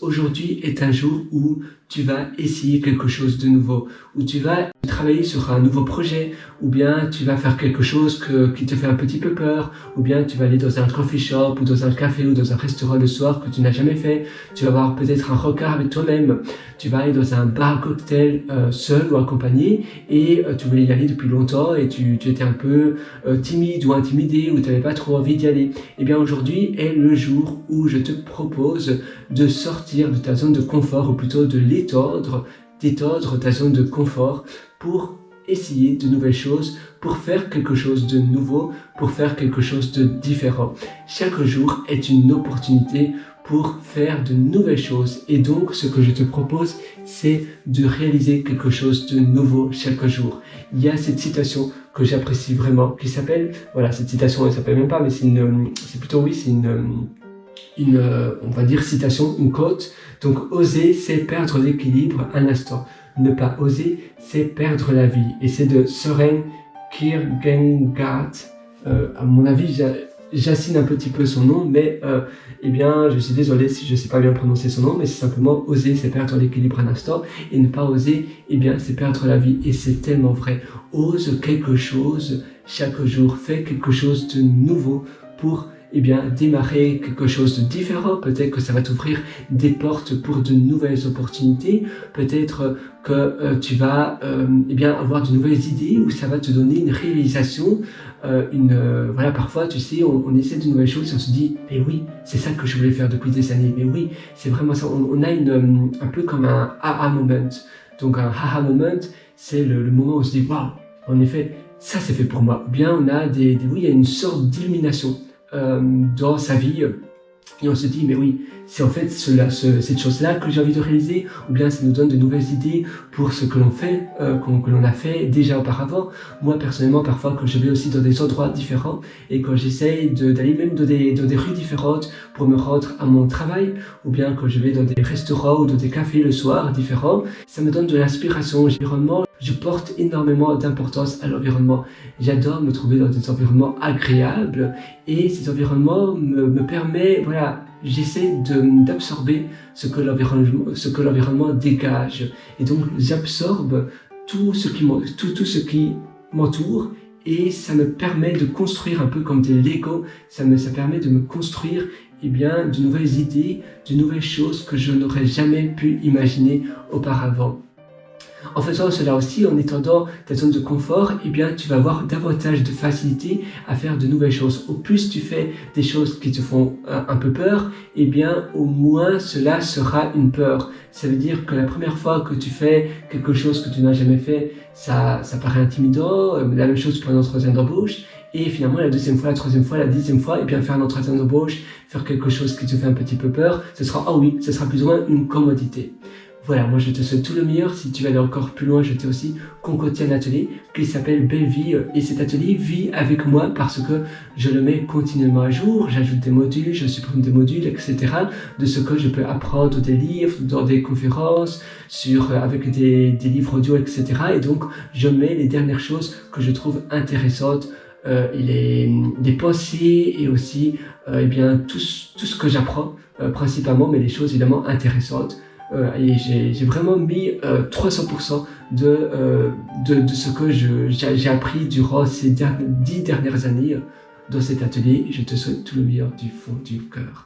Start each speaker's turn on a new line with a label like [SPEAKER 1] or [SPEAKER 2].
[SPEAKER 1] Aujourd'hui est un jour où tu vas essayer quelque chose de nouveau, où tu vas travailler sur un nouveau projet, ou bien tu vas faire quelque chose qui te fait un petit peu peur, ou bien tu vas aller dans un coffee shop, ou dans un café, ou dans un restaurant le soir que tu n'as jamais fait. Tu vas avoir peut-être un regard avec toi-même. Tu vas aller dans un bar à cocktail seul ou accompagné, et tu voulais y aller depuis longtemps, et tu étais un peu timide ou intimidé, ou tu n'avais pas trop envie d'y aller. Eh bien aujourd'hui est le jour où je te propose de sortir de ta zone de confort, ou plutôt de d'étendre ta zone de confort pour essayer de nouvelles choses, pour faire quelque chose de nouveau, pour faire quelque chose de différent. Chaque jour est une opportunité pour faire de nouvelles choses, et donc ce que je te propose, c'est de réaliser quelque chose de nouveau chaque jour. Il y a cette citation que j'apprécie vraiment, qui s'appelle, voilà, cette citation elle s'appelle même pas, mais c'est on va dire citation, une quote. Donc oser, c'est perdre l'équilibre un instant. Ne pas oser, c'est perdre la vie. Et c'est de Søren Kierkegaard. À mon avis, j'assigne un petit peu son nom, mais eh bien, je suis désolé si je ne sais pas bien prononcer son nom, mais c'est simplement oser, c'est perdre l'équilibre un instant, et ne pas oser, eh bien, c'est perdre la vie. Et c'est tellement vrai. Ose quelque chose chaque jour, fais quelque chose de nouveau pour démarrer quelque chose de différent. Peut-être que ça va t'ouvrir des portes pour de nouvelles opportunités. Peut-être que tu vas avoir de nouvelles idées, ou ça va te donner une réalisation. Voilà, parfois, tu sais, on essaie de nouvelles choses et on se dit, mais oui, c'est ça que je voulais faire depuis des années. Mais oui, c'est vraiment ça. On a un peu comme un aha moment. Donc un aha moment, c'est le moment où on se dit, waouh, en effet, ça c'est fait pour moi. Ou bien on a il y a une sorte d'illumination dans sa vie, et on se dit, mais oui, c'est en fait cette chose-là que j'ai envie de réaliser, ou bien ça nous donne de nouvelles idées pour ce que l'on fait, que l'on a fait déjà auparavant. Moi, personnellement, parfois, quand je vais aussi dans des endroits différents, et quand j'essaye d'aller même dans des rues différentes pour me rendre à mon travail, ou bien quand je vais dans des restaurants ou dans des cafés le soir différents, ça me donne de l'inspiration. L'environnement, je porte énormément d'importance à l'environnement. J'adore me trouver dans des environnements agréables, et ces environnements me permettent, voilà, j'essaie d'absorber ce que l'environnement dégage. Et donc, j'absorbe tout ce qui m'entoure, et ça me permet de construire un peu comme des Lego. Ça permet de me construire de nouvelles idées, de nouvelles choses que je n'aurais jamais pu imaginer auparavant. En faisant cela aussi, en étendant ta zone de confort, tu vas avoir davantage de facilité à faire de nouvelles choses. Au plus tu fais des choses qui te font un peu peur, au moins cela sera une peur. Ça veut dire que la première fois que tu fais quelque chose que tu n'as jamais fait, ça paraît intimidant. La même chose pour un entretien d'embauche. Et finalement, la deuxième fois, la troisième fois, la 10e fois, faire un entretien d'embauche, faire quelque chose qui te fait un petit peu peur, ce sera plus ou moins une commodité. Voilà, moi je te souhaite tout le meilleur. Si tu veux aller encore plus loin, je t'ai aussi concocté un atelier qui s'appelle Belle Vie. Et cet atelier vit avec moi parce que je le mets continuellement à jour. J'ajoute des modules, je supprime des modules, etc. De ce que je peux apprendre des livres, dans des conférences, avec des livres audio, etc. Et donc, je mets les dernières choses que je trouve intéressantes. Les pensées, et aussi tout ce que j'apprends principalement, mais les choses évidemment intéressantes. Et j'ai vraiment mis 300% de ce que j'ai appris durant ces 10 dernières années dans cet atelier. Je te souhaite tout le meilleur du fond du cœur.